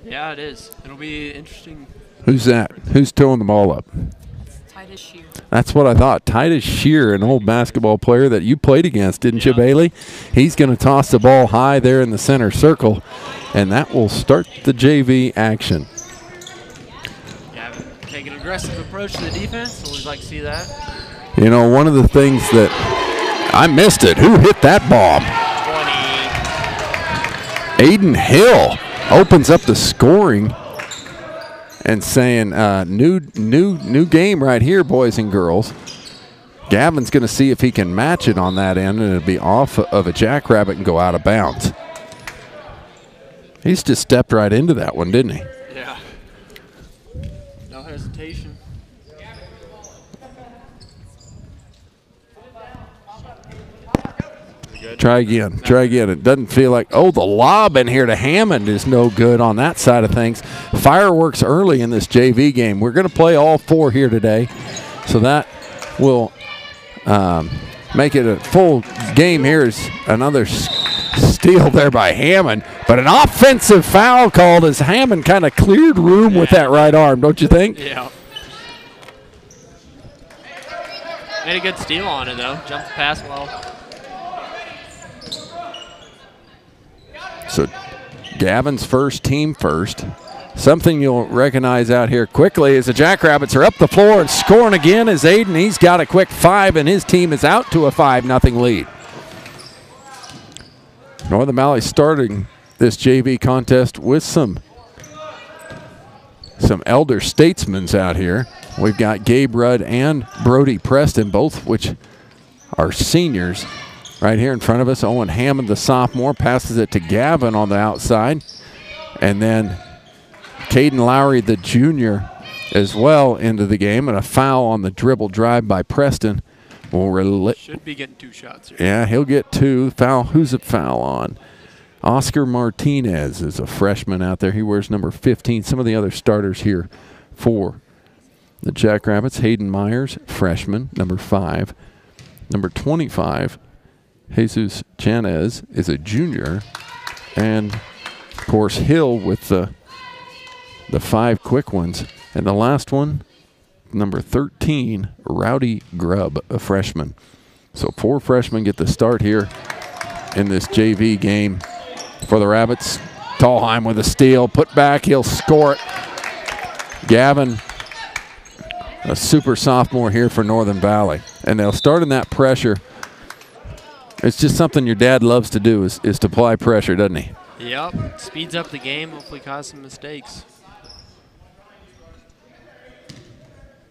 Yeah, it is. It'll be interesting. Who's that? Who's throwing the ball up? Titus Shear. That's what I thought. Titus Shear, an old basketball player that you played against, didn't you, Bailey? He's going to toss the ball high there in the center circle, and that will start the JV action. Gavin take an aggressive approach to the defense. Always like to see that. You know, one of the things that I missed it. Who hit that bomb? 20. Aiden Hill opens up the scoring and saying, new game right here, boys and girls. Gavin's going to see if he can match it on that end, and it'll be off of a jackrabbit and go out of bounds. He's just stepped right into that one, didn't he? Yeah. No hesitation. Try again. Try again. It doesn't feel like, oh, the lob in here to Hammond is no good on that side of things. Fireworks early in this JV game. We're going to play all four here today, so that will make it a full game. Here's another steal there by Hammond, but an offensive foul called as Hammond kind of cleared room with that right arm, don't you think? Yeah. Made a good steal on it, though. Jumped the pass well. So Gavin's first, team first. Something you'll recognize out here quickly is the Jackrabbits are up the floor and scoring again as Aiden. He's got a quick 5, and his team is out to a 5-0 lead. Northern Valley starting this JV contest with some elder statesmen out here. We've got Gabe Rudd and Brody Preston, both which are seniors. Right here in front of us, Owen Hammond, the sophomore, passes it to Gavin on the outside. And then Caden Lowry, the junior, as well into the game. And a foul on the dribble drive by Preston. Should be getting 2 shots here. Yeah, he'll get 2. Foul. Who's it foul on? Oscar Martinez is a freshman out there. He wears number 15. Some of the other starters here for the Jackrabbits. Hayden Myers, freshman, number 5. Number 25. Jesus Janez is a junior, and of course Hill with the 5 quick ones, and the last one, number 13, Rowdy Grubb, a freshman. So 4 freshmen get the start here in this JV game for the Rabbits. Tallheim with a steal, put back, he'll score it. Gavin, a super sophomore here for Northern Valley, and they'll start in that pressure. It's just something your dad loves to do is to apply pressure, doesn't he? Yep. Speeds up the game, hopefully cause some mistakes.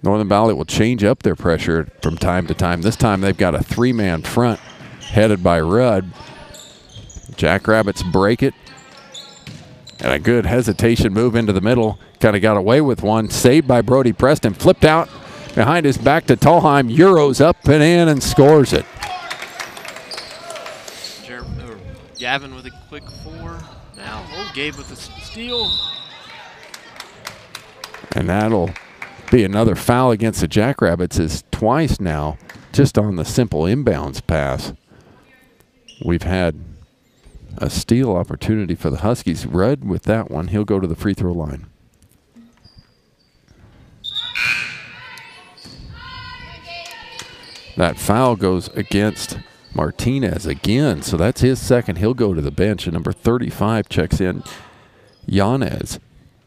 Northern Valley will change up their pressure from time to time. This time they've got a 3-man front headed by Rudd. Jackrabbits break it. And a good hesitation move into the middle. Kind of got away with one. Saved by Brody Preston. Flipped out behind his back to Tallheim. Euros up and in and scores it. Gavin with a quick 4. Now, Gabe with the steal. And that'll be another foul against the Jackrabbits, is twice now just on the simple inbounds pass. We've had a steal opportunity for the Huskies. Rudd with that one. He'll go to the free throw line. That foul goes against Martinez again, so that's his second. He'll go to the bench, and number 35 checks in. Yanez,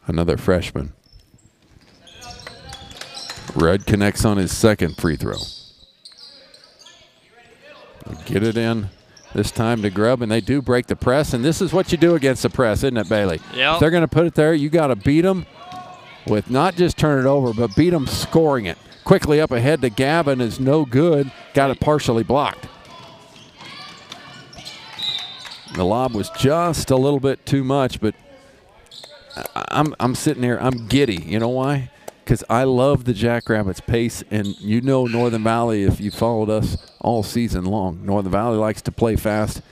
another freshman. Rudd connects on his second free throw. Get it in this time to Grubb, and they do break the press, and this is what you do against the press, isn't it, Bailey? Yep. If they're going to put it there, you got to beat them with not just turn it over, but beat them scoring it. Quickly up ahead to Gavin is no good. Got it partially blocked. The lob was just a little bit too much, but I'm sitting here, I'm giddy. You know why? Because I love the Jackrabbits' pace, and you know Northern Valley, if you followed us all season long, Northern Valley likes to play fast,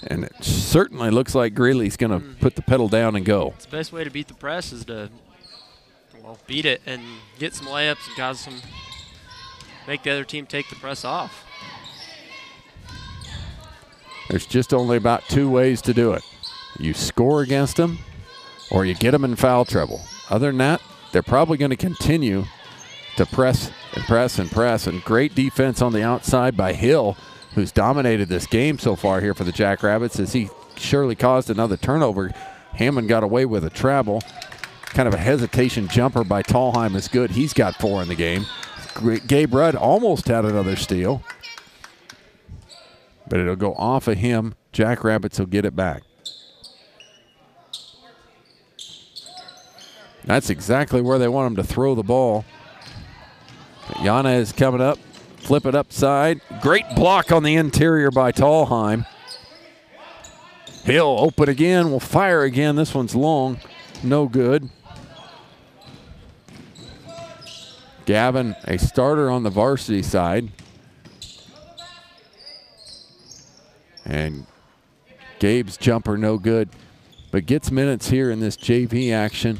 and it certainly looks like Greeley's going to put the pedal down and go. It's the best way to beat the press is to, beat it and get some layups and cause some, make the other team take the press off. There's just only about 2 ways to do it. You score against them, or you get them in foul trouble. Other than that, they're probably going to continue to press and press and press. And great defense on the outside by Hill, who's dominated this game so far here for the Jackrabbits, as he surely caused another turnover. Hammond got away with a travel. Kind of a hesitation jumper by Tallheim is good. He's got 4 in the game. Gabe Rudd almost had another steal, but it'll go off of him. Jackrabbits will get it back. That's exactly where they want him to throw the ball. Yana is coming up. Flip it upside. Great block on the interior by Tallheim. Hill open again. Will fire again. This one's long. No good. Gavin, a starter on the varsity side. And Gabe's jumper no good, but gets minutes here in this JV action.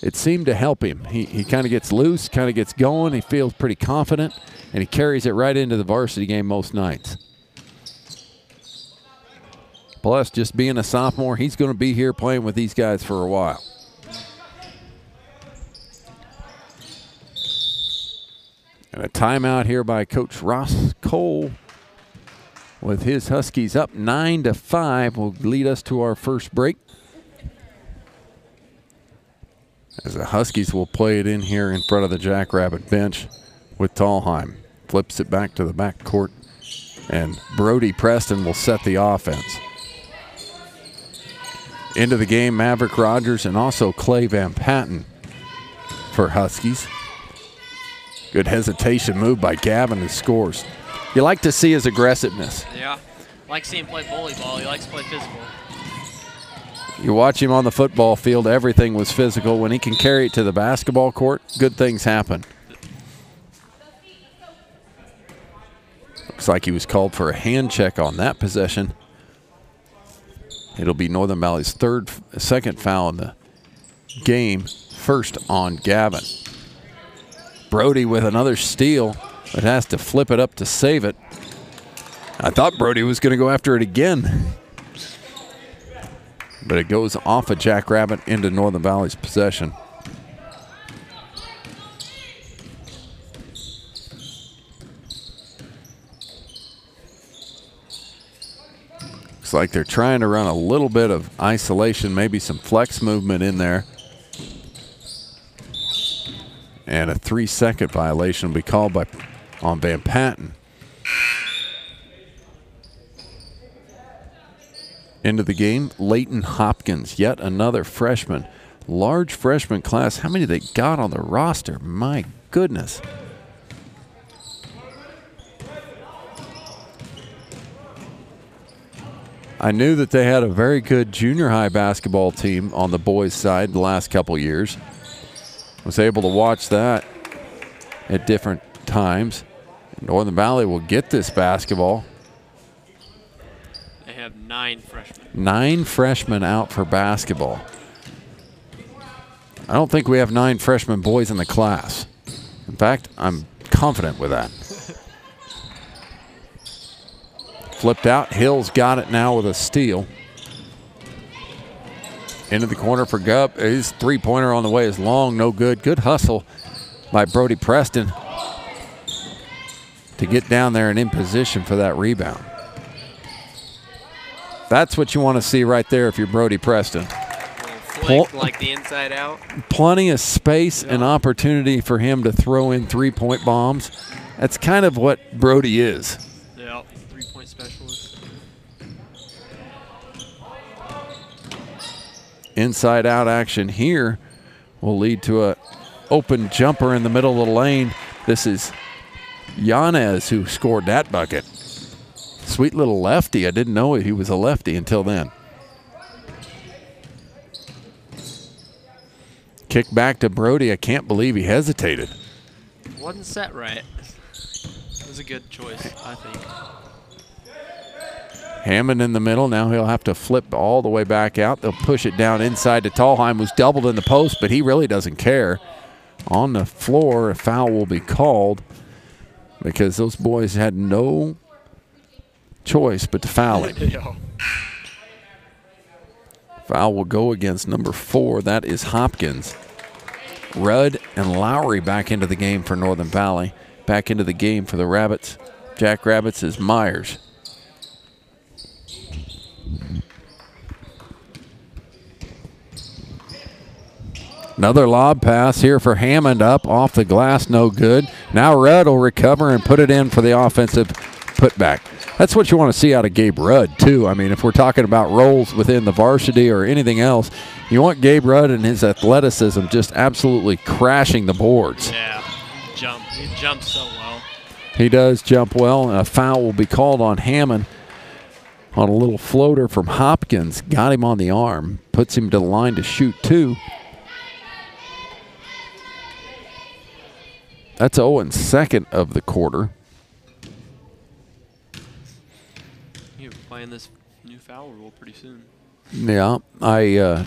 It seemed to help him. He kind of gets loose, kind of gets going. He feels pretty confident, and he carries it right into the varsity game most nights. Plus, just being a sophomore, he's going to be here playing with these guys for a while. And a timeout here by Coach Ross Cole with his Huskies up 9-5 will lead us to our first break. As the Huskies will play it in here in front of the Jackrabbit bench with Tallheim. Flips it back to the back court, and Brody Preston will set the offense. Into the game, Maverick Rogers and also Clay Van Patten for Huskies. Good hesitation move by Gavin, who scores. You like to see his aggressiveness. Yeah, like seeing him play bully ball. He likes to play physical. You watch him on the football field, everything was physical. When he can carry it to the basketball court, good things happen. Looks like he was called for a hand check on that possession. It'll be Northern Valley's second foul in the game, first on Gavin. Brody with another steal, but has to flip it up to save it. I thought Brody was going to go after it again. But it goes off of Jackrabbit into Northern Valley's possession. Looks like they're trying to run a little bit of isolation, maybe some flex movement in there. And a 3-second violation will be called on Van Patten. Into the game, Leighton Hopkins, yet another freshman. Large freshman class. How many they got on the roster? My goodness. I knew that they had a very good junior high basketball team on the boys' side the last couple years. Was able to watch that at different times. Northern Valley will get this basketball. They have 9 freshmen. 9 freshmen out for basketball. I don't think we have 9 freshman boys in the class. In fact, I'm confident with that. Flipped out. Hill's got it now with a steal. Into the corner for Gubb. His three-pointer on the way is long, no good. Good hustle by Brody Preston to get down there and in position for that rebound. That's what you want to see right there if you're Brody Preston. Flick, like the inside out. Plenty of space and opportunity for him to throw in three-point bombs. That's kind of what Brody is. Yeah, three-point specialist. Inside-out action here will lead to a open jumper in the middle of the lane. This is Yanez who scored that bucket. Sweet little lefty. I didn't know he was a lefty until then. Kick back to Brody. I can't believe he hesitated. Wasn't set right. It was a good choice, I think. Hammond in the middle. Now he'll have to flip all the way back out. They'll push it down inside to Tallheim, who's doubled in the post, but he really doesn't care. On the floor, a foul will be called because those boys had no choice but to foul him. Foul will go against number 4. That is Hopkins. Rudd and Lowry back into the game for Northern Valley. Back into the game for the Rabbits. Jackrabbits is Myers. Another lob pass here for Hammond, up off the glass, no good. Now Rudd will recover and put it in for the offensive putback. That's what you want to see out of Gabe Rudd, too. I mean, if we're talking about roles within the varsity or anything else, you want Gabe Rudd and his athleticism just absolutely crashing the boards. Yeah, he jumps so well. He does jump well. A foul will be called on Hammond on a little floater from Hopkins. Got him on the arm, puts him to the line to shoot 2. That's Owen's second of the quarter. You're playing this new foul rule pretty soon. Yeah.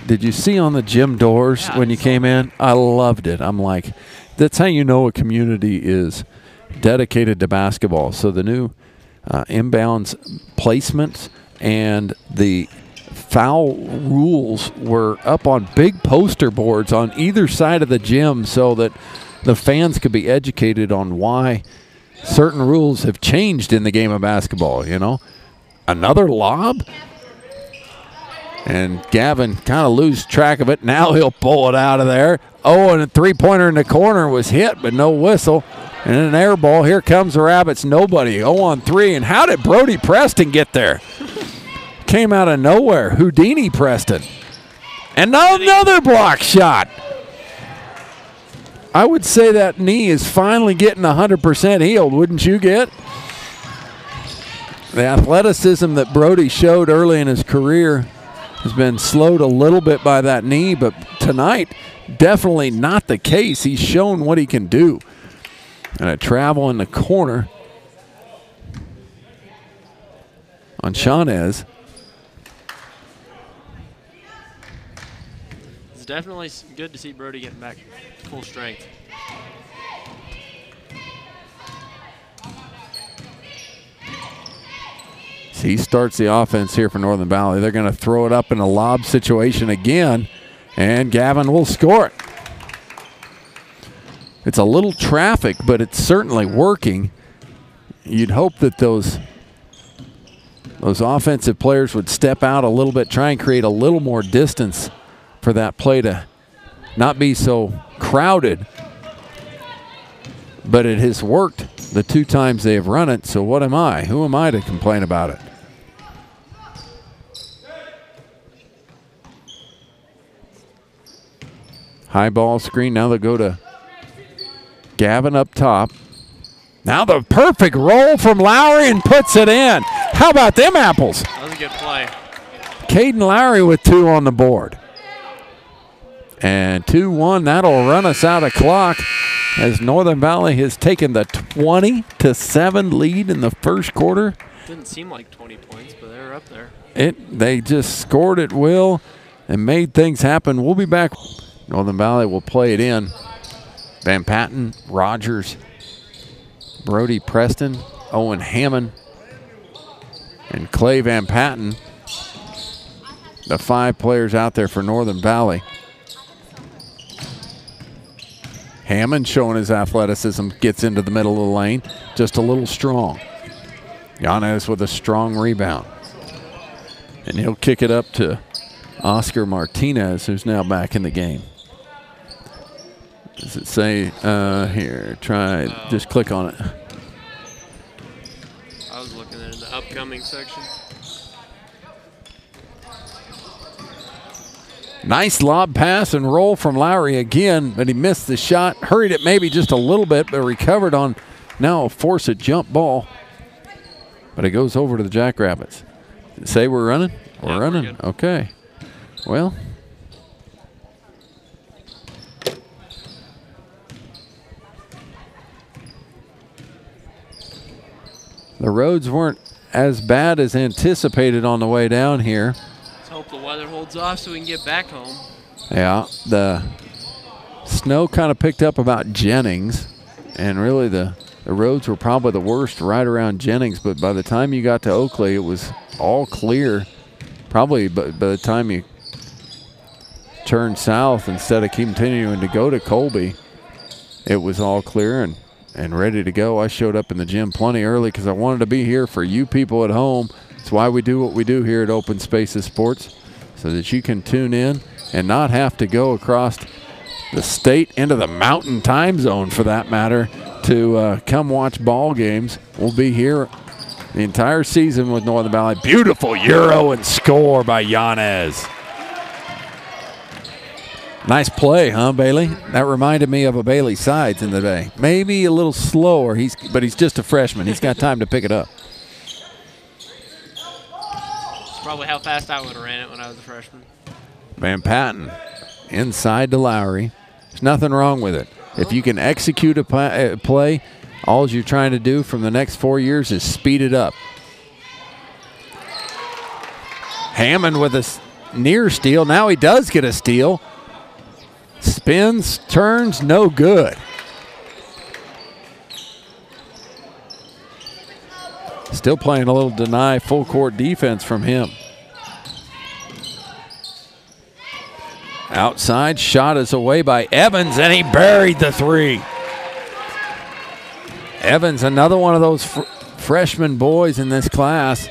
Did you see on the gym doors when you came in? I loved it. I'm like, that's how you know a community is dedicated to basketball. So the new inbounds placement and the foul rules were up on big poster boards on either side of the gym so that the fans could be educated on why certain rules have changed in the game of basketball, you know. Another lob. And Gavin kind of loses track of it. Now he'll pull it out of there. Oh, and a three-pointer in the corner was hit, but no whistle. And an air ball. Here comes the Rabbits. Nobody. 0-on-3. And how did Brody Preston get there? Came out of nowhere. Houdini Preston. And another block shot. I would say that knee is finally getting 100% healed, wouldn't you get? The athleticism that Brody showed early in his career has been slowed a little bit by that knee, but tonight, definitely not the case. He's shown what he can do. And a travel in the corner on Shawnez. It's definitely good to see Brody getting back full strength. So he starts the offense here for Northern Valley. They're going to throw it up in a lob situation again, and Gavin will score it. It's a little traffic, but it's certainly working. You'd hope that those offensive players would step out a little bit, try and create a little more distance for that play to not be so crowded. But it has worked the 2 times they have run it, so what am I? Who am I to complain about it? High ball screen. Now they'll go to Gavin up top. Now the perfect roll from Lowry and puts it in. How about them apples? That was a good play. Caden Lowry with 2 on the board. And 2-1, that'll run us out of clock as Northern Valley has taken the 20-7 lead in the first quarter. Didn't seem like 20 points, but they were up there. They just scored at will and made things happen. We'll be back. Northern Valley will play it in. Van Patten, Rogers, Brody Preston, Owen Hammond, and Clay Van Patten. The 5 players out there for Northern Valley. Hammond showing his athleticism, gets into the middle of the lane, just a little strong. Yanez with a strong rebound. And he'll kick it up to Oscar Martinez, who's now back in the game. Does it say here? Just click on it. I was looking at the upcoming section. Nice lob pass and roll from Lowry again, but he missed the shot. Hurried it maybe just a little bit, but recovered on now a force a jump ball. But it goes over to the Jackrabbits. Did it say we're running? We're running. Okay. Well. The roads weren't as bad as anticipated on the way down here. Let's hope the weather holds off so we can get back home. Yeah, the snow kind of picked up about Jennings, and really the roads were probably the worst right around Jennings, but by the time you got to Oakley, it was all clear. Probably by the time you turned south instead of continuing to go to Colby. It was all clear and ready to go. I showed up in the gym plenty early because I wanted to be here for you people at home. That's why we do what we do here at Open Spaces Sports, so that you can tune in and not have to go across the state into the mountain time zone, for that matter, to come watch ball games. We'll be here the entire season with Northern Valley. Beautiful Euro and score by Yanez. Nice play, huh, Bailey? That reminded me of a Bailey Sides in the day. Maybe a little slower, but he's just a freshman. He's got time to pick it up. It's probably how fast I would have ran it when I was a freshman. Van Patten inside to Lowry. There's nothing wrong with it. If you can execute a play, all you're trying to do from the next 4 years is speed it up. Hammond with a near steal. Now he does get a steal. Spins, turns, no good. Still playing a little deny full court defense from him. Outside shot is away by Evans, and he buried the three. Evans, another one of those freshman boys in this class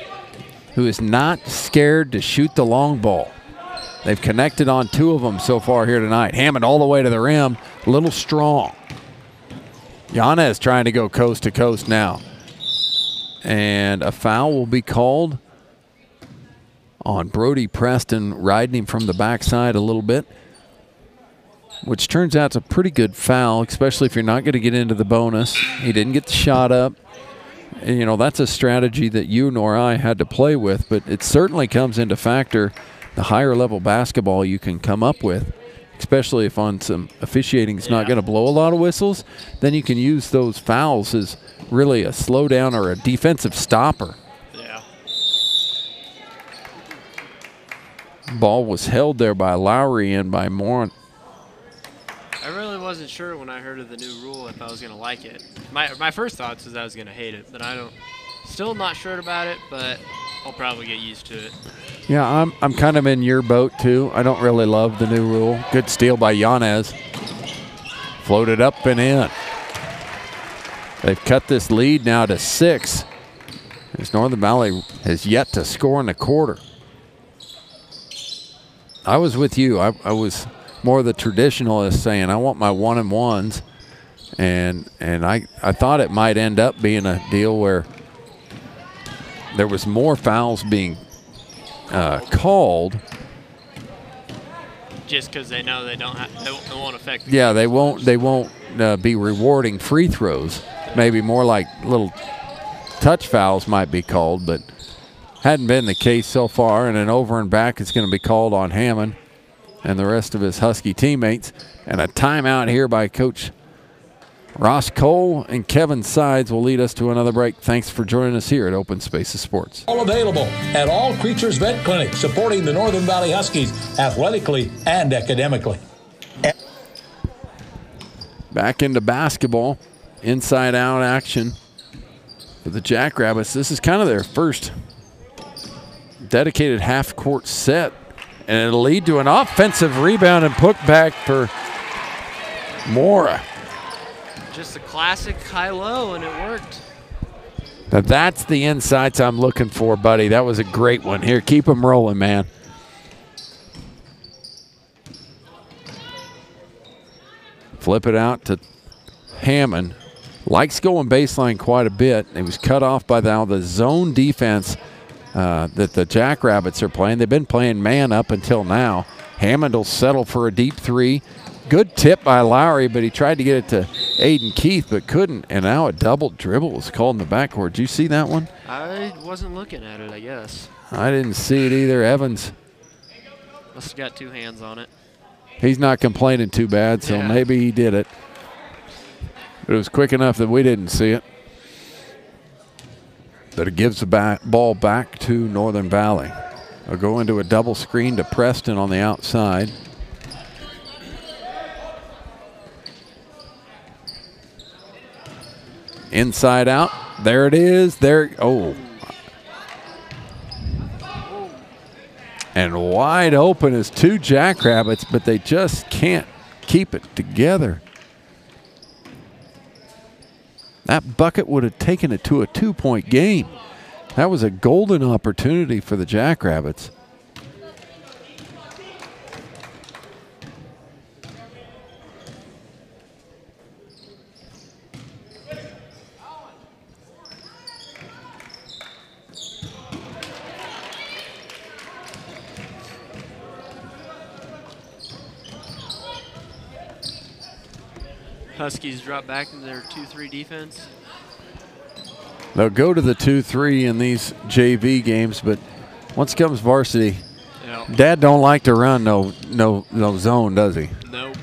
who is not scared to shoot the long ball. They've connected on 2 of them so far here tonight. Hammond all the way to the rim, a little strong. Yanez trying to go coast to coast now. And a foul will be called on Brody Preston, riding him from the backside a little bit, which turns out it's a pretty good foul, especially if you're not going to get into the bonus. He didn't get the shot up. And, you know, that's a strategy that you nor I had to play with, but it certainly comes into factor the higher level basketball you can come up with, especially if on some officiating is not going to blow a lot of whistles, then you can use those fouls as really a slowdown or a defensive stopper. Yeah. Ball was held there by Lowry and by Morin. I really wasn't sure when I heard of the new rule if I was going to like it. My first thoughts was I was going to hate it, but still not sure about it, but I'll probably get used to it. Yeah, I'm kind of in your boat too. I don't really love the new rule. Good steal by Yanez. Floated up and in. They've cut this lead now to 6, as Northern Valley has yet to score in the quarter. I was with you. I was more the traditionalist, saying I want my 1-and-1s, and I thought it might end up being a deal where there was more fouls being called. Just because they know they won't affect. Yeah, they won't be rewarding free throws. Maybe more like little touch fouls might be called, but hadn't been the case so far. And an over and back is going to be called on Hammond and the rest of his Husky teammates. And a timeout here by Coach Ross Cole and Kevin Sides will lead us to another break. Thanks for joining us here at Open Spaces Sports. All available at all Creatures Vet Clinics, supporting the Northern Valley Huskies athletically and academically. Back into basketball, inside-out action for the Jackrabbits. This is kind of their first dedicated half-court set, and it'll lead to an offensive rebound and put back for Mora. Just a classic high-low, and it worked. Now that's the insights I'm looking for, buddy. That was a great one. Here, keep them rolling, man. Flip it out to Hammond. Likes going baseline quite a bit. He was cut off by the zone defense that the Jackrabbits are playing. They've been playing man up until now. Hammond will settle for a deep 3. Good tip by Lowry, but he tried to get it to Aiden Keith, but couldn't. And now a double dribble was called in the backcourt. Did you see that one? I wasn't looking at it, I guess. I didn't see it either. Evans Must have got 2 hands on it. He's not complaining too bad, so maybe he did it. But it was quick enough that we didn't see it. But it gives the ball back to Northern Valley. They'll go into a double screen to Preston on the outside. Inside out. There it is. There. Oh. And wide open is 2 Jackrabbits, but they just can't keep it together. That bucket would have taken it to a 2-point game. That was a golden opportunity for the Jackrabbits. Huskies drop back into their 2-3 defense. They'll go to the 2-3 in these JV games, but once it comes varsity, Yep. Dad don't like to run no zone, does he? Nope.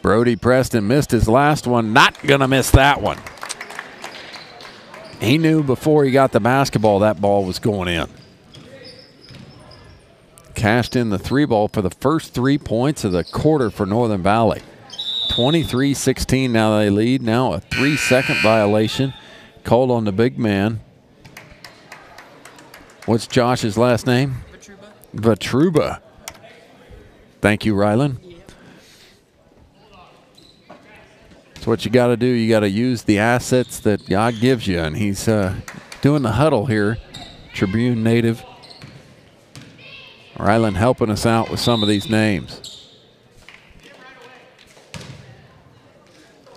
Brody Preston missed his last one. Not gonna miss that one. He knew before he got the basketball that ball was going in. Cashed in the 3-ball for the first 3 points of the quarter for Northern Valley. 23-16 now they lead. Now a 3-second violation called on the big man. What's Josh's last name? Vatruba. Thank you, Rylan. That's what you got to do. You got to use the assets that God gives you. And he's doing the huddle here. Tribune native. Rylan helping us out with some of these names.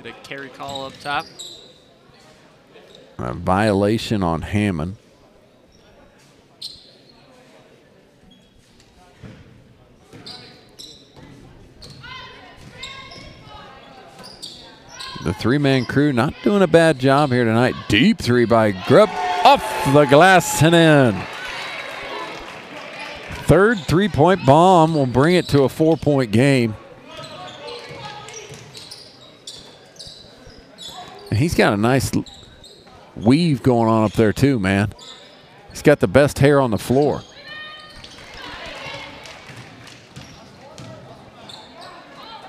Get a carry call up top. A violation on Hammond. The 3-man crew not doing a bad job here tonight. Deep 3 by Grubb. Off the glass and in. Third 3-point bomb will bring it to a 4-point game. And he's got a nice weave going on up there too, man. He's got the best hair on the floor.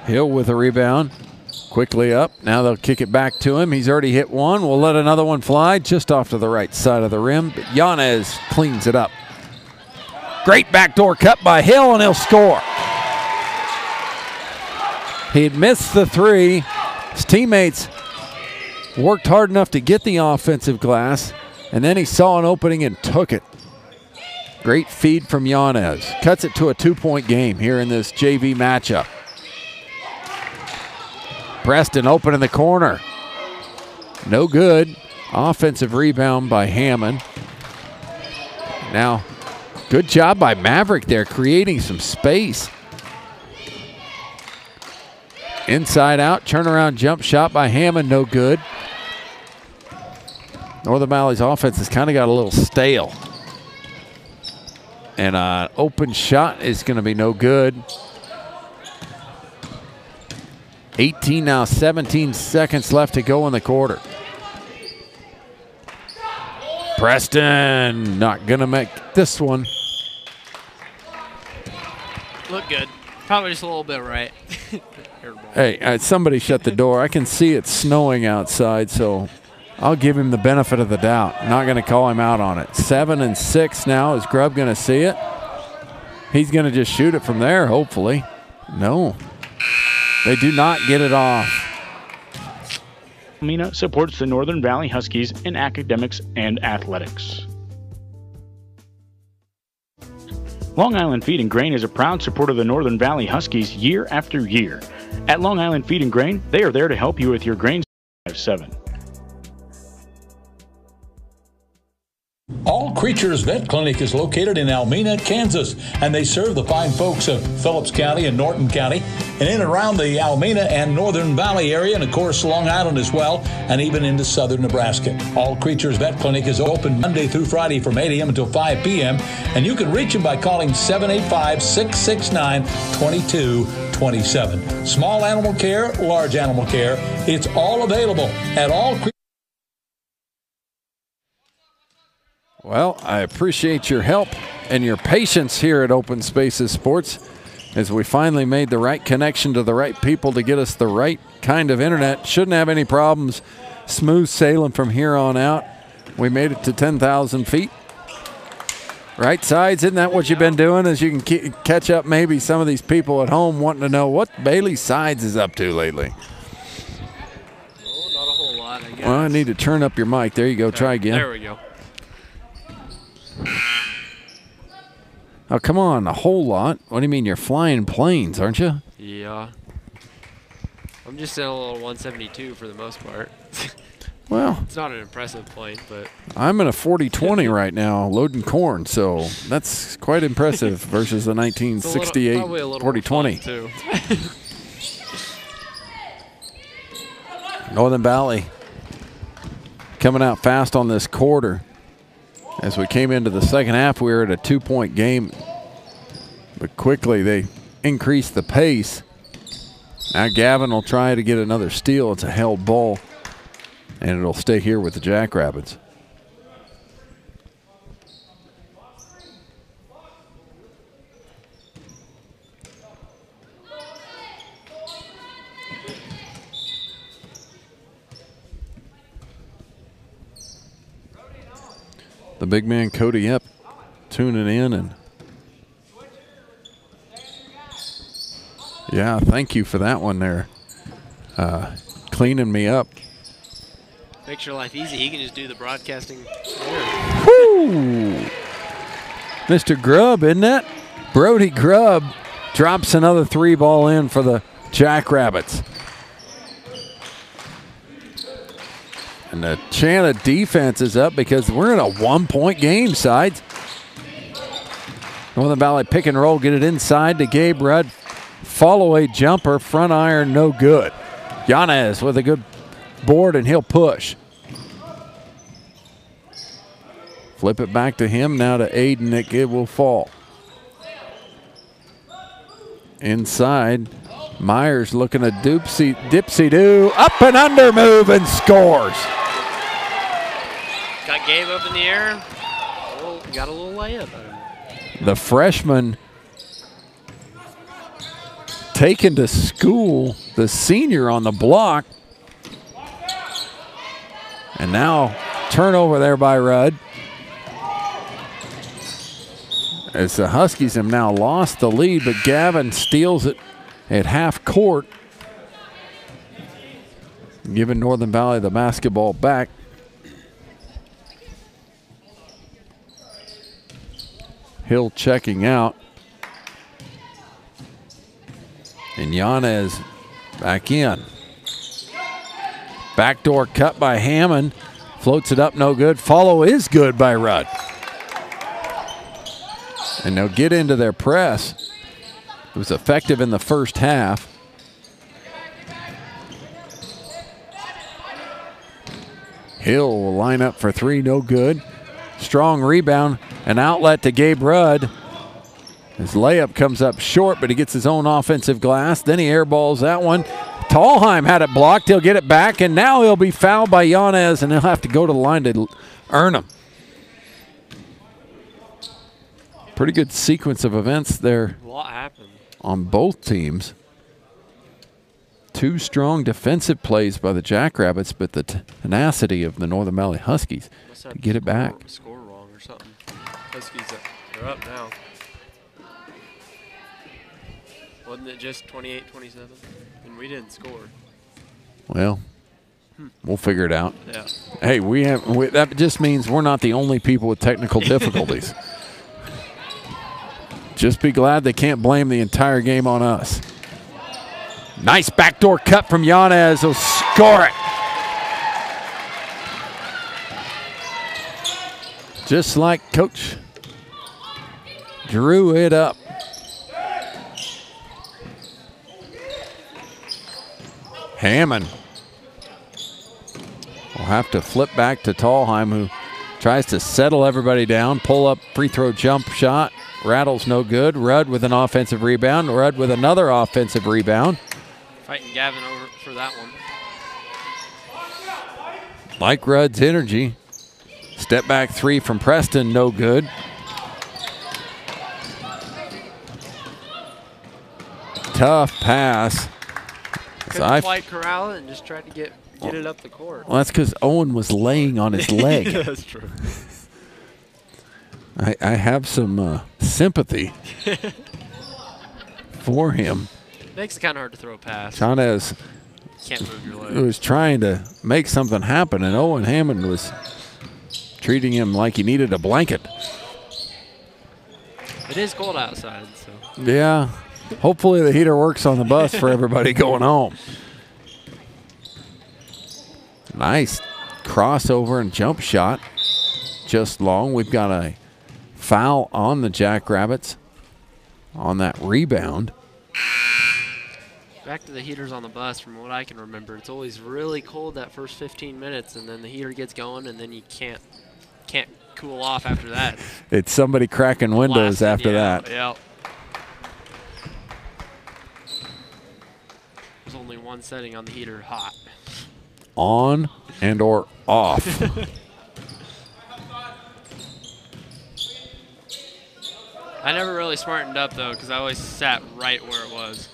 Hill with a rebound. Quickly up. Now they'll kick it back to him. He's already hit one. We'll let another one fly just off to the right side of the rim. But Yanez cleans it up. Great backdoor cut by Hill, and he'll score. He'd missed the 3. His teammates worked hard enough to get the offensive glass, and then he saw an opening and took it. Great feed from Yanez. Cuts it to a 2-point game here in this JV matchup. Preston open in the corner. No good. Offensive rebound by Hammond. Now, good job by Maverick there, creating some space. Inside out, turnaround jump shot by Hammond, no good. Northern Valley's offense has kind of got a little stale. And an open shot is going to be no good. 18 now, 17 seconds left to go in the quarter. Preston not going to make this one. Look good. Probably just a little bit right. Hey, somebody shut the door. I can see it's snowing outside, so I'll give him the benefit of the doubt. Not going to call him out on it. 7 and 6 now. Is Grubb going to see it? He's going to just shoot it from there, hopefully. No. They do not get it off. Mina supports the Northern Valley Huskies in academics and athletics. Long Island Feed and Grain is a proud supporter of the Northern Valley Huskies year after year. At Long Island Feed and Grain, they are there to help you with your grain 7. All Creatures Vet Clinic is located in Almena, Kansas, and they serve the fine folks of Phillips County and Norton County, and in and around the Almena and Northern Valley area, and of course Long Island as well, and even into southern Nebraska. All Creatures Vet Clinic is open Monday through Friday from 8 a.m. until 5 p.m., and you can reach them by calling 785-669-2227. Small animal care, large animal care, it's all available at All Creatures. Well, I appreciate your help and your patience here at Open Spaces Sports as we finally made the right connection to the right people to get us the right kind of internet. Shouldn't have any problems. Smooth sailing from here on out. We made it to 10,000 feet. Right sides, isn't that what you've been doing? As you can catch up maybe some of these people at home wanting to know what Bailey Sides is up to lately. Oh, not a whole lot, I guess. Well, I need to turn up your mic. There you go. Try again. There we go. Oh, come on. A whole lot? What do you mean? You're flying planes, aren't you? Yeah. I'm just in a little 172 for the most part. Well, it's not an impressive plane, but I'm in a 40-20 right now loading corn, so that's quite impressive versus the 1968 40-20. Too. Northern Valley coming out fast on this quarter. As we came into the second half, we were at a 2-point game, but quickly they increased the pace. Now Gavin will try to get another steal. It's a held ball, and it'll stay here with the Jackrabbits. The big man Cody Epp tuning in, and yeah, thank you for that one there. Cleaning me up. Makes your life easy. He can just do the broadcasting. Woo! Mr. Grubb, isn't that? Brody Grubb drops another 3-ball in for the Jackrabbits. And the chant of defense is up because we're in a 1-point game, Sides. Northern Valley pick and roll, get it inside to Gabe Rudd. Follow a jumper, front iron, no good. Yanez with a good board, and he'll push. Flip it back to him, now to Aiden. It will fall. Inside, Myers looking a dipsy-do, up and under move, and scores. Got Gabe up in the air. Got a little layup. The freshman taken to school, the senior on the block. And now turnover there by Rudd. As the Huskies have now lost the lead, but Gavin steals it at half court, giving Northern Valley the basketball back. Hill checking out. And Yanez back in. Backdoor cut by Hammond. Floats it up, no good. Follow is good by Rudd. And they'll get into their press. It was effective in the first half. Hill will line up for 3, no good. Strong rebound, an outlet to Gabe Rudd. His layup comes up short, but he gets his own offensive glass. Then he airballs that one. Tallheim had it blocked. He'll get it back, and now he'll be fouled by Yanez, and he'll have to go to the line to earn him. Pretty good sequence of events there. What happened? On both teams. 2 strong defensive plays by the Jackrabbits, but the tenacity of the Northern Valley Huskies to get it back. Score wrong or something. Huskies, they're up now. Wasn't it just 28-27? And we didn't score. Well, we'll figure it out. Yeah. Hey, that just means we're not the only people with technical difficulties. Just be glad they can't blame the entire game on us. Nice backdoor cut from Yanez. He'll score it. Just like Coach drew it up. Hammond will have to flip back to Tallheim, who tries to settle everybody down. Pull up free throw jump shot. Rattles no good. Rudd with an offensive rebound. Rudd with another offensive rebound. Fighting Gavin over for that one. Like Rudd's energy. Step back 3 from Preston, no good. Tough pass. Couldn't quite corral it and just tried to get Get it up the court. Well, that's because Owen was laying on his leg. That's true. I have some sympathy for him. Makes it kind of hard to throw a pass. Chanez Can't move your leg. was trying to make something happen, and Owen Hammond was treating him like he needed a blanket. It is cold outside, so. Yeah. Hopefully the heater works on the bus for everybody going home. Nice crossover and jump shot. Just long. We've got a foul on the Jackrabbits on that rebound. Back to the heaters on the bus, from what I can remember, it's always really cold that first 15 minutes, and then the heater gets going, and then you can't cool off after that. It's somebody cracking windows after that. Yeah. There's only one setting on the heater, hot. On and or off. I never really smartened up, though, because I always sat right where it was.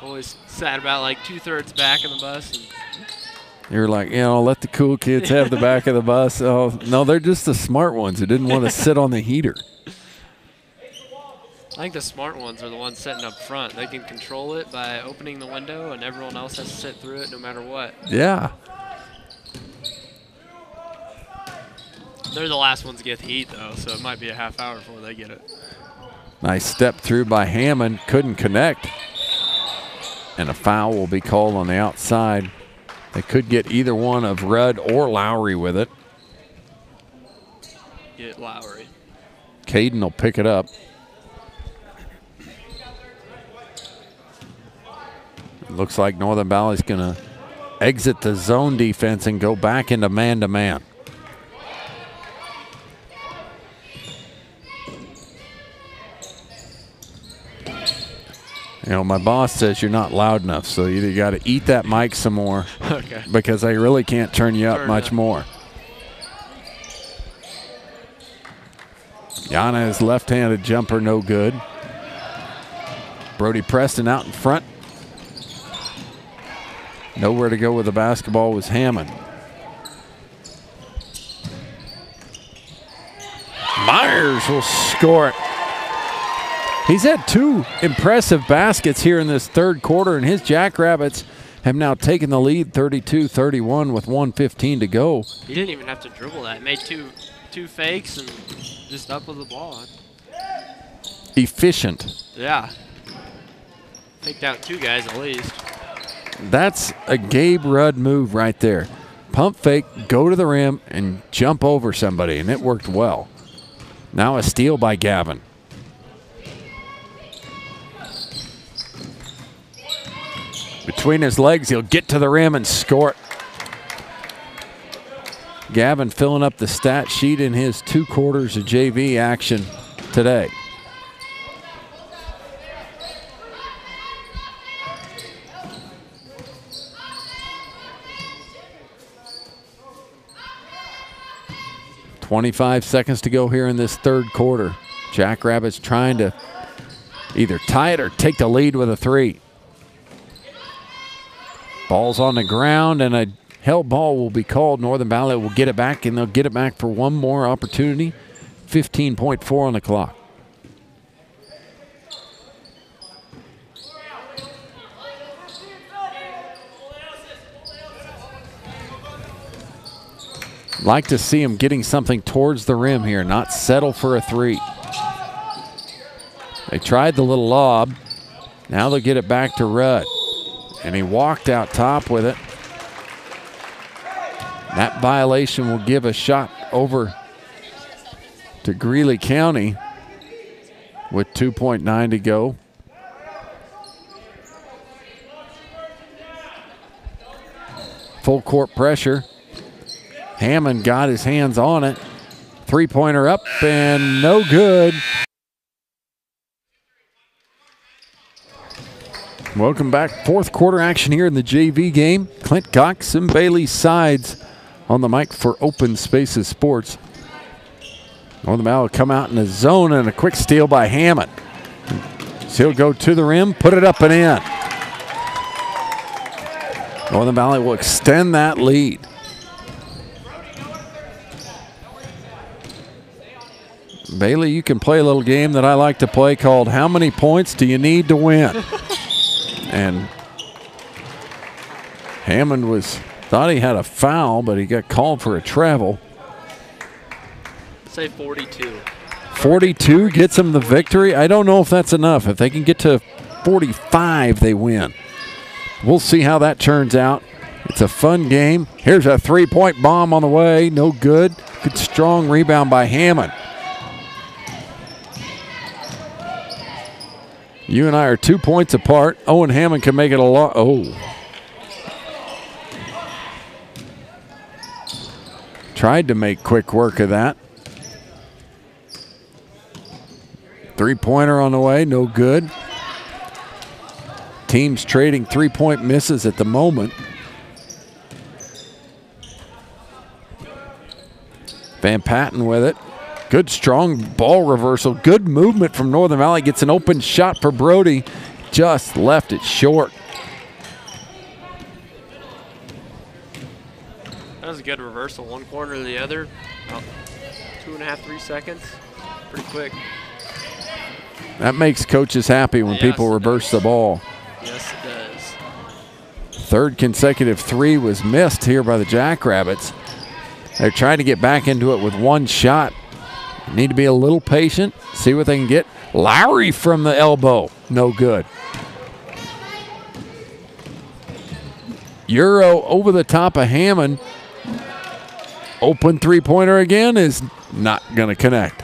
Always sat about like 2/3 back of the bus. And You're like, let the cool kids have the back of the bus. Oh, no, they're just the smart ones who didn't want to sit on the heater. I think the smart ones are the ones sitting up front. They can control it by opening the window, and everyone else has to sit through it no matter what. Yeah. They're the last ones to get the heat, though, so it might be a half hour before they get it. Nice step through by Hammond. Couldn't connect. And a foul will be called on the outside. They could get either one of Rudd or Lowry with it. Get Lowry. Caden will pick it up. It looks like Northern Valley's going to exit the zone defense and go back into man-to-man. My boss says you're not loud enough, so you either got to eat that mic some more, Okay. because I really can't turn you up much more. Yana's left-handed jumper, no good. Brody Preston out in front. Nowhere to go with the basketball was Hammond. Myers will score it. He's had two impressive baskets here in this third quarter, and his Jackrabbits have now taken the lead 32-31 with 1:15 to go. He didn't even have to dribble that. Made two fakes and just up with the ball. Efficient. Yeah. Faked out two guys at least. That's a Gabe Rudd move right there. Pump fake, go to the rim, and jump over somebody, and it worked well. Now a steal by Gavin. Between his legs, he'll get to the rim and score it. Gavin filling up the stat sheet in his 2 quarters of JV action today. .25 seconds to go here in this third quarter. Jackrabbits trying to either tie it or take the lead with a 3. Ball's on the ground, and a held ball will be called. Northern Valley will get it back, and they'll get it back for one more opportunity. 15.4 on the clock. Like to see him getting something towards the rim here, not settle for a 3. They tried the little lob. Now they'll get it back to Rudd. And he walked out top with it. That violation will give a shot over to Greeley County with 2.9 to go. Full court pressure. Hammond got his hands on it. 3-pointer up and no good. Welcome back. Fourth quarter action here in the JV game. Clint Cox and Bailey Sides on the mic for Open Spaces Sports. Northern Valley will come out in the zone, and a quick steal by Hammond. So he'll go to the rim, put it up and in. Northern Valley will extend that lead. Bailey, you can play a little game that I like to play called How Many Points Do You Need to Win? And Hammond thought he had a foul, but he got called for a travel. Say 42. 42 gets them the victory. I don't know if that's enough. If they can get to 45, they win. We'll see how that turns out. It's a fun game. Here's a three-point bomb on the way. No good. Good strong rebound by Hammond. You and I are 2 points apart. Owen Hammond can make it a lot. Oh. Tried to make quick work of that. Three-pointer on the way, no good. Teams trading three-point misses at the moment. Van Patten with it. Good strong ball reversal. Good movement from Northern Valley. Gets an open shot for Brody. Just left it short. That was a good reversal. One corner to the other. About 2.5, 3 seconds. Pretty quick. That makes coaches happy when people reverse the ball. Yes, it does. Third consecutive three was missed here by the Jackrabbits. They're trying to get back into it with one shot. Need to be a little patient, see what they can get. Lowry from the elbow, no good. Euro over the top of Hammond. Open three-pointer again is not going to connect.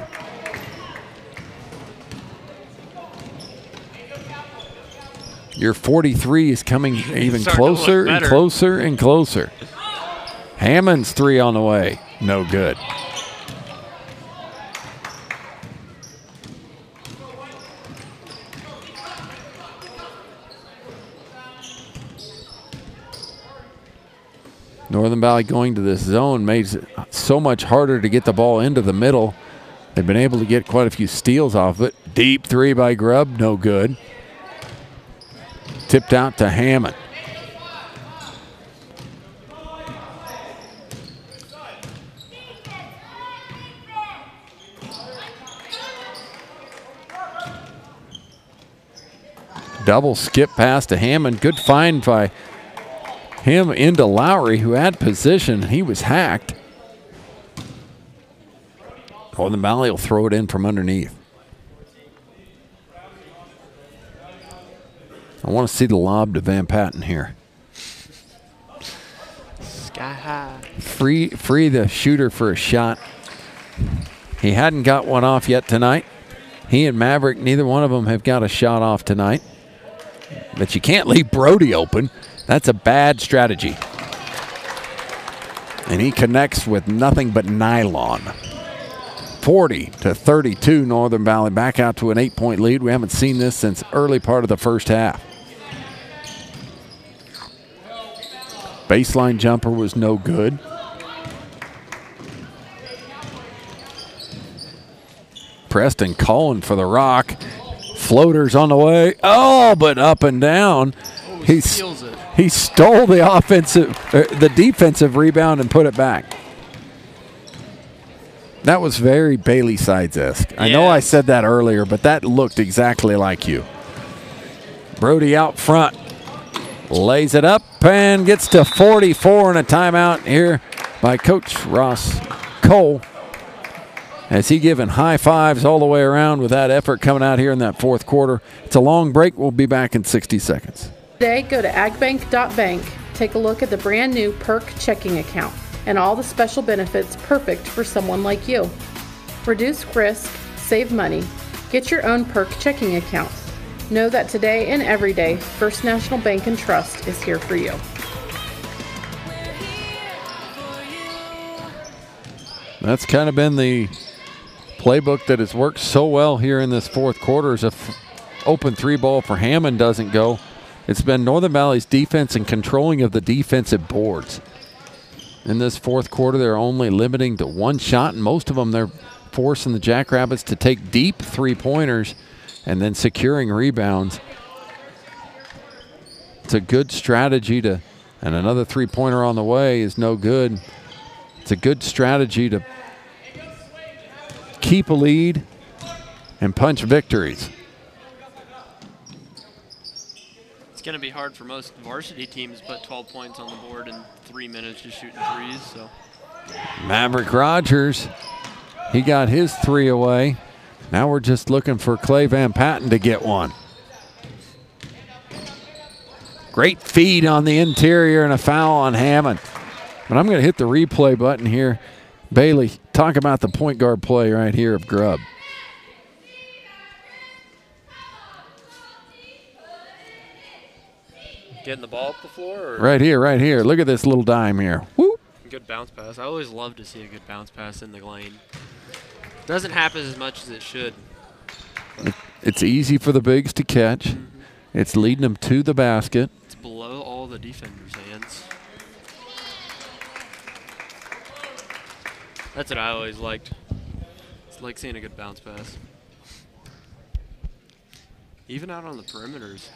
Your 43 is coming even closer and closer and closer. Hammond's three on the way, no good. Northern Valley going to this zone makes it so much harder to get the ball into the middle. They've been able to get quite a few steals off it. Deep three by Grubb, no good. Tipped out to Hammond. Double skip pass to Hammond. Good find by him into Lowry, who had position. He was hacked. Northern Valley will throw it in from underneath. I want to see the lob to Van Patten here. Sky high. Free the shooter for a shot. He hadn't got one off yet tonight. He and Maverick, neither one of them have got a shot off tonight. But you can't leave Brody open. That's a bad strategy. And he connects with nothing but nylon. 40-32, Northern Valley back out to an 8-point lead. We haven't seen this since early part of the first half. Baseline jumper was no good. Preston calling for the rock. Floaters on the way. Oh, but up and down. Oh, he steals it. He stole the defensive rebound and put it back. That was very Bailey Sides-esque. I know I said that earlier, but that looked exactly like you. Brody out front. Lays it up and gets to 44 and a timeout here by Coach Ross Cole. As he giving high fives all the way around with that effort coming out here in that fourth quarter. It's a long break. We'll be back in 60 seconds. Today, go to agbank.bank. Take a look at the brand new Perk checking account and all the special benefits perfect for someone like you. Reduce risk, save money, get your own Perk checking account. Know that today and every day, First National Bank and Trust is here for you. That's kind of been the playbook that has worked so well here in this fourth quarter. As a open three ball for Hammond doesn't go. It's been Northern Valley's defense and controlling of the defensive boards. In this fourth quarter, they're only limiting to one shot, and most of them they're forcing the Jackrabbits to take deep three-pointers and then securing rebounds. It's a good strategy to And another three-pointer on the way is no good. It's a good strategy to keep a lead and punch victories. It's going to be hard for most varsity teams to put 12 points on the board in 3 minutes just shooting threes. So Maverick Rogers, he got his three away. Now we're just looking for Clay Van Patten to get one. Great feed on the interior and a foul on Hammond. But I'm going to hit the replay button here. Bailey, talk about the point guard play right here of Grubb. getting the ball up the floor? Or? Right here, right here. Look at this little dime here. Whoop. Good bounce pass. I always love to see a good bounce pass in the lane. Doesn't happen as much as it should. It's easy for the bigs to catch. It's leading them to the basket. It's below all the defenders' hands. That's what I always liked. It's like seeing a good bounce pass. Even out on the perimeters.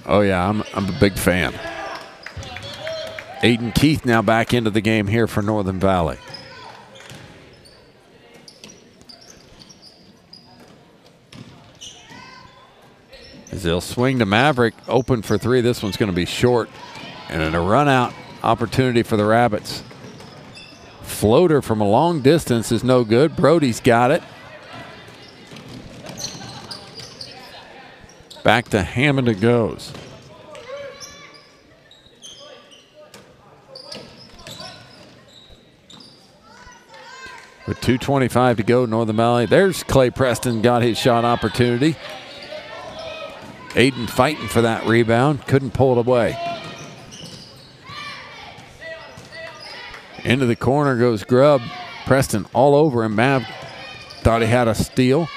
Oh yeah, I'm a big fan. Aiden Keith now back into the game here for Northern Valley. As they'll swing to Maverick, open for three. This one's going to be short. And in a run-out opportunity for the Rabbits. Floater from a long distance is no good. Brody's got it. Back to Hammond it goes. With 2:25 to go, Northern Valley. There's Clay Preston, got his shot opportunity. Aiden fighting for that rebound, couldn't pull it away. Into the corner goes Grubb. Preston all over him. Mav thought he had a steal.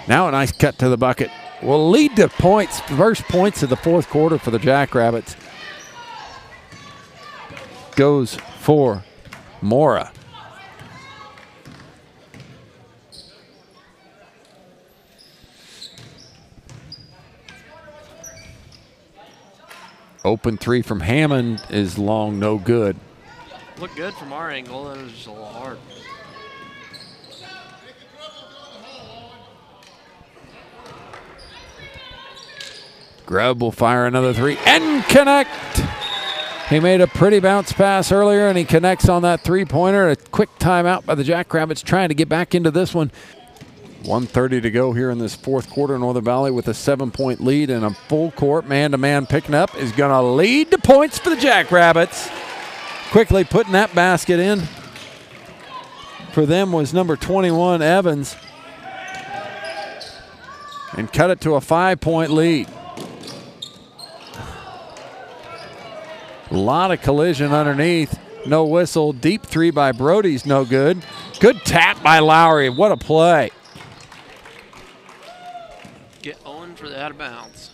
Now a nice cut to the bucket. Will lead to points, first points of the fourth quarter for the Jackrabbits. Goes for Mora. Open three from Hammond is long, no good. Looked good from our angle, and it was just a little hard. Grubb will fire another three and connect. He made a pretty bounce pass earlier, and he connects on that three-pointer. A quick timeout by the Jackrabbits trying to get back into this one. 1:30 to go here in this fourth quarter. Northern Valley with a 7-point lead and a full court man-to-man picking up is going to lead to points for the Jackrabbits. Quickly putting that basket in for them was number 21, Evans, and cut it to a 5-point lead. A lot of collision underneath. No whistle. Deep three by Brody's no good. Good tap by Lowry. What a play. Get on for the out of bounds.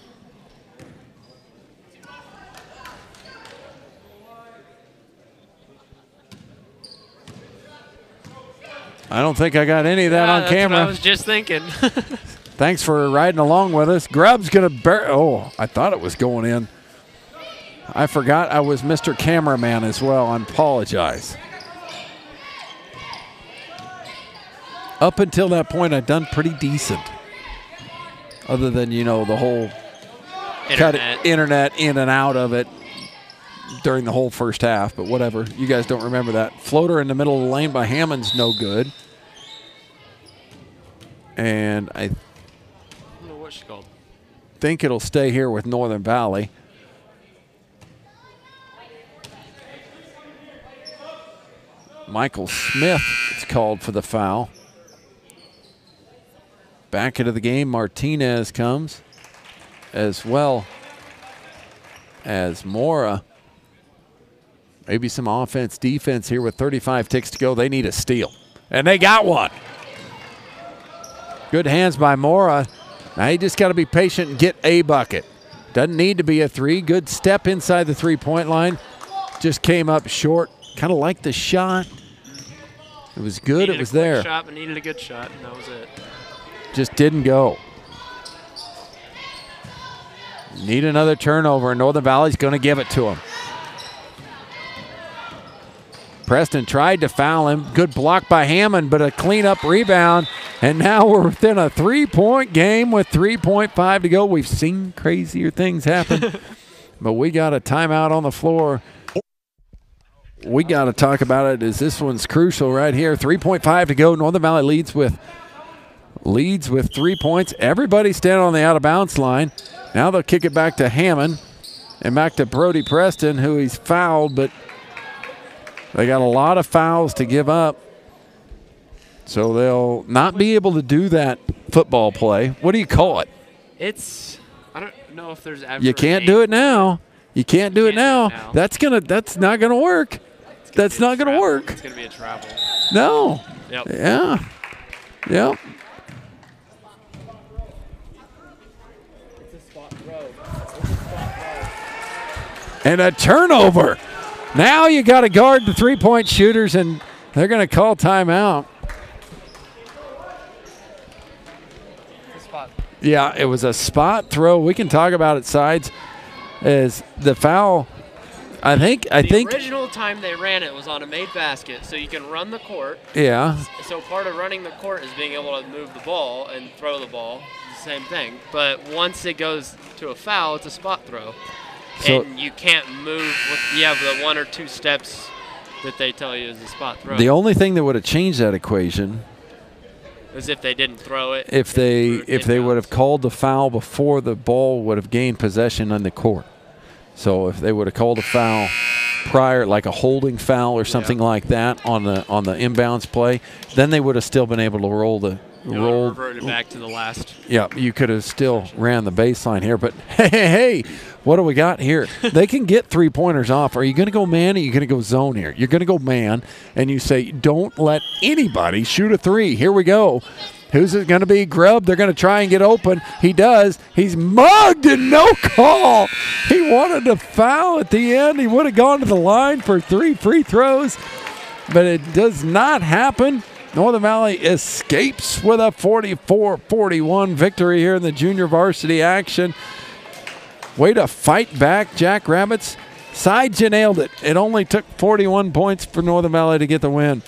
I don't think I got any of that on camera. That's what I was just thinking. Thanks for riding along with us. Grubb's going to oh, I thought it was going in. I forgot I was Mr. Cameraman as well. I apologize. Up until that point, I'd done pretty decent. Other than, you know, the whole internet in and out of it during the whole first half. But whatever. You guys don't remember that. Floater in the middle of the lane by Hammond's no good. And I don't know what she's called. think it'll stay here with Northern Valley. Michael Smith is called for the foul. Back into the game, Martinez comes, as well as Mora. Maybe some offense, defense here with 35 ticks to go. They need a steal, and they got one. Good hands by Mora. Now you just got to be patient and get a bucket. Doesn't need to be a three. Good step inside the three-point line. Just came up short. Kind of like the shot. It was good. It was there. Shot, but needed a good shot, and that was it. Just didn't go. Need another turnover, and Northern Valley's going to give it to him. Preston tried to foul him. Good block by Hammond, but a cleanup rebound. And now we're within a 3-point game with 3.5 to go. We've seen crazier things happen, but we got a timeout on the floor. We got to talk about it as this one's crucial right here. 3.5 to go. Northern Valley leads with 3 points. Everybody standing on the out-of-bounds line. Now they'll kick it back to Hammond and back to Brody Preston, who he's fouled, but they got a lot of fouls to give up. So they'll not be able to do that football play. What do you call it? I don't know if there's ever You can't do it now. You can't do it now. That's not gonna work. That's not gonna work. It's gonna be a travel. No. Yep. Yeah. Yep. And a turnover. Now you got to guard the three-point shooters, and they're going to call timeout. Yeah, it was a spot throw. We can talk about it, Sides, as the foul. I think the original time they ran it was on a made basket, so you can run the court. Yeah. So part of running the court is being able to move the ball and throw the ball. It's the same thing. But once it goes to a foul, it's a spot throw. So and you can't move with the 1 or 2 steps that they tell you is a spot throw. The only thing that would have changed that equation is if they didn't throw it. If they would have called the foul before the ball would have gained possession on the court. So if they would have called a foul prior, like a holding foul or something like that on the inbounds play, then they would have still been able to reverted back to the last. Yeah, you could have still ran the baseline here, but hey, what do we got here? They can get 3-pointers off. Are you going to go man or are you going to go zone here? You're going to go man, and you say, don't let anybody shoot a 3. Here we go. Who's it going to be? Grubb. They're going to try and get open. He does. He's mugged and no call. He wanted to foul at the end. He would have gone to the line for 3 free throws, but it does not happen. Northern Valley escapes with a 44-41 victory here in the junior varsity action. Way to fight back, Jackrabbits. Sides, you nailed it. It only took 41 points for Northern Valley to get the win.